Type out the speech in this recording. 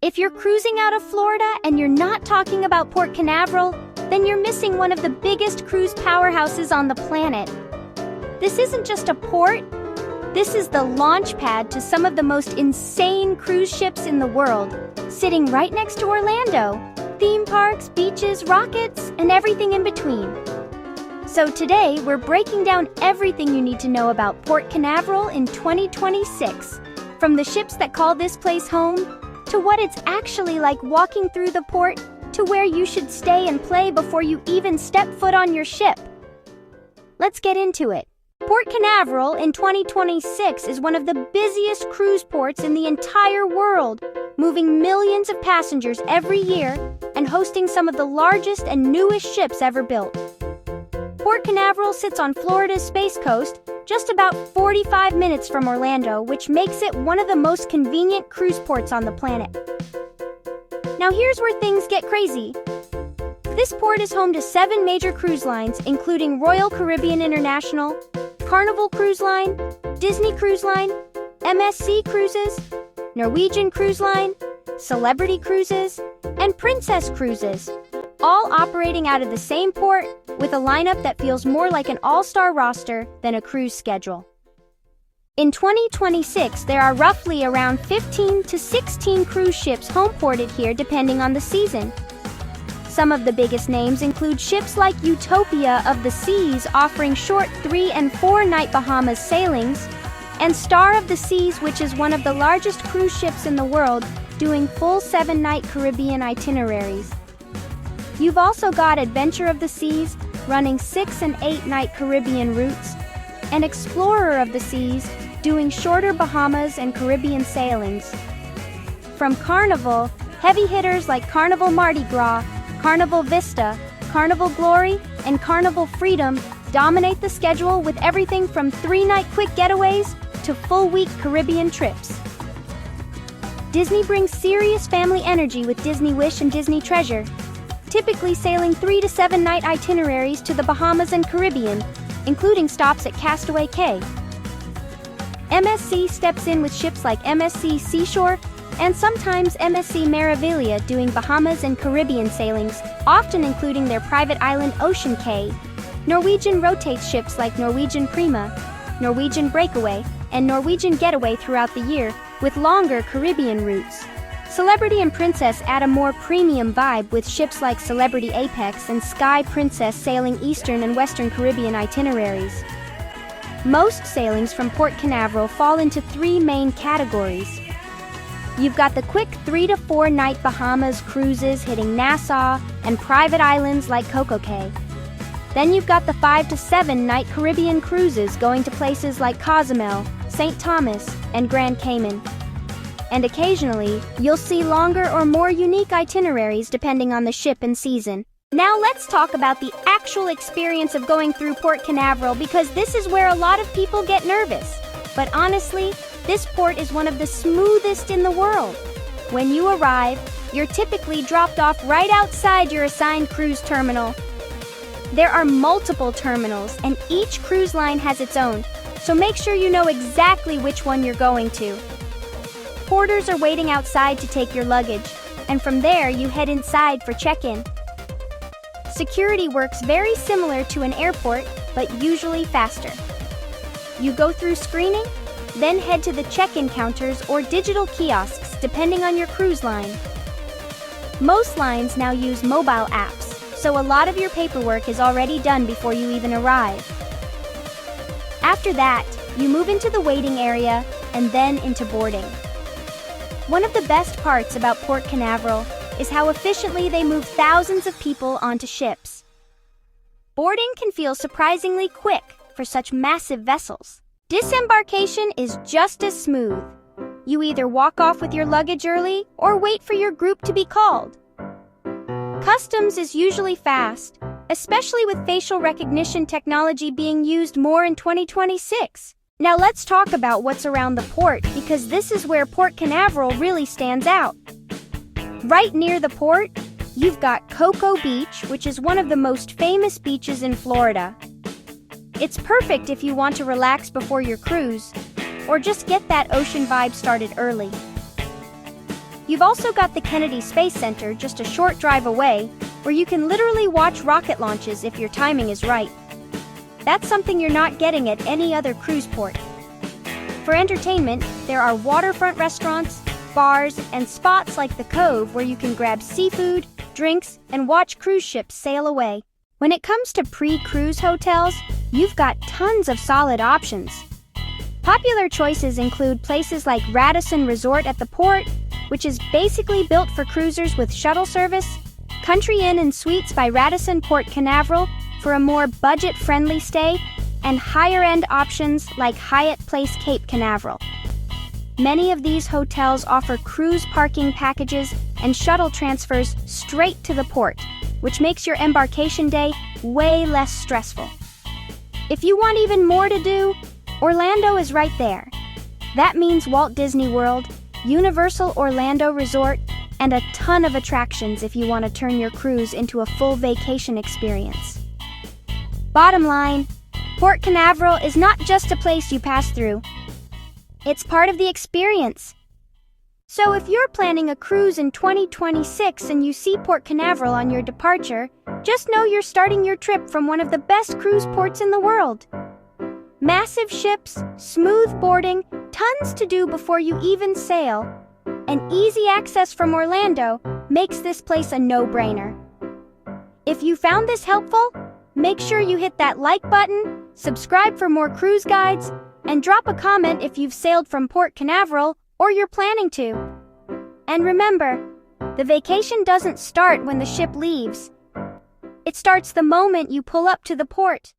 If you're cruising out of Florida and you're not talking about Port Canaveral, then you're missing one of the biggest cruise powerhouses on the planet. This isn't just a port, this is the launch pad to some of the most insane cruise ships in the world, sitting right next to Orlando. Theme parks, beaches, rockets, and everything in between. So today, we're breaking down everything you need to know about Port Canaveral in 2026. From the ships that call this place home, to what it's actually like walking through the port, to where you should stay and play before you even step foot on your ship. Let's get into it. Port Canaveral in 2026 is one of the busiest cruise ports in the entire world, moving millions of passengers every year and hosting some of the largest and newest ships ever built. Port Canaveral sits on Florida's Space Coast, just about 45 minutes from Orlando, which makes it one of the most convenient cruise ports on the planet. Now here's where things get crazy. This port is home to 7 major cruise lines, including Royal Caribbean International, Carnival Cruise Line, Disney Cruise Line, MSC Cruises, Norwegian Cruise Line, Celebrity Cruises, and Princess Cruises, all operating out of the same port with a lineup that feels more like an all-star roster than a cruise schedule. In 2026, there are roughly around 15 to 16 cruise ships home-ported here depending on the season. Some of the biggest names include ships like Utopia of the Seas offering short 3- and 4-night Bahamas sailings, and Star of the Seas, which is one of the largest cruise ships in the world, doing full 7-night Caribbean itineraries. You've also got Adventure of the Seas, running 6- and 8-night Caribbean routes, and Explorer of the Seas, doing shorter Bahamas and Caribbean sailings. From Carnival, heavy hitters like Carnival Mardi Gras, Carnival Vista, Carnival Glory, and Carnival Freedom dominate the schedule with everything from 3-night quick getaways to full-week Caribbean trips. Disney brings serious family energy with Disney Wish and Disney Treasure, typically sailing 3- to 7-night itineraries to the Bahamas and Caribbean, including stops at Castaway Cay. MSC steps in with ships like MSC Seashore and sometimes MSC Meraviglia doing Bahamas and Caribbean sailings, often including their private island Ocean Cay. Norwegian rotates ships like Norwegian Prima, Norwegian Breakaway, and Norwegian Getaway throughout the year, with longer Caribbean routes. Celebrity and Princess add a more premium vibe with ships like Celebrity Apex and Sky Princess sailing Eastern and Western Caribbean itineraries. Most sailings from Port Canaveral fall into 3 main categories. You've got the quick 3- to 4-night Bahamas cruises hitting Nassau and private islands like Coco Cay. Then you've got the 5- to 7-night Caribbean cruises going to places like Cozumel, St. Thomas, and Grand Cayman. And occasionally, you'll see longer or more unique itineraries depending on the ship and season. Now let's talk about the actual experience of going through Port Canaveral, because this is where a lot of people get nervous. But honestly, this port is one of the smoothest in the world. When you arrive, you're typically dropped off right outside your assigned cruise terminal. There are multiple terminals, and each cruise line has its own, so make sure you know exactly which one you're going to. Porters are waiting outside to take your luggage, and from there you head inside for check-in. Security works very similar to an airport, but usually faster. You go through screening, then head to the check-in counters or digital kiosks depending on your cruise line. Most lines now use mobile apps, so a lot of your paperwork is already done before you even arrive. After that, you move into the waiting area and then into boarding. One of the best parts about Port Canaveral is how efficiently they move thousands of people onto ships. Boarding can feel surprisingly quick for such massive vessels. Disembarkation is just as smooth. You either walk off with your luggage early or wait for your group to be called. Customs is usually fast, especially with facial recognition technology being used more in 2026. Now let's talk about what's around the port, because this is where Port Canaveral really stands out. Right near the port, you've got Cocoa Beach, which is one of the most famous beaches in Florida. It's perfect if you want to relax before your cruise, or just get that ocean vibe started early. You've also got the Kennedy Space Center just a short drive away, where you can literally watch rocket launches if your timing is right. That's something you're not getting at any other cruise port. For entertainment, there are waterfront restaurants, bars, and spots like the Cove where you can grab seafood, drinks, and watch cruise ships sail away. When it comes to pre-cruise hotels, you've got tons of solid options. Popular choices include places like Radisson Resort at the port, which is basically built for cruisers with shuttle service, Country Inn & Suites by Radisson Port Canaveral for a more budget-friendly stay, and higher-end options like Hyatt Place Cape Canaveral. Many of these hotels offer cruise parking packages and shuttle transfers straight to the port, which makes your embarkation day way less stressful. If you want even more to do, Orlando is right there. That means Walt Disney World, Universal Orlando Resort, and a ton of attractions if you want to turn your cruise into a full vacation experience. Bottom line, Port Canaveral is not just a place you pass through. It's part of the experience. So if you're planning a cruise in 2026 and you see Port Canaveral on your departure, just know you're starting your trip from one of the best cruise ports in the world. Massive ships, smooth boarding, tons to do before you even sail, and easy access from Orlando makes this place a no-brainer. If you found this helpful, make sure you hit that like button, subscribe for more cruise guides, and drop a comment if you've sailed from Port Canaveral or you're planning to. And remember, the vacation doesn't start when the ship leaves. It starts the moment you pull up to the port.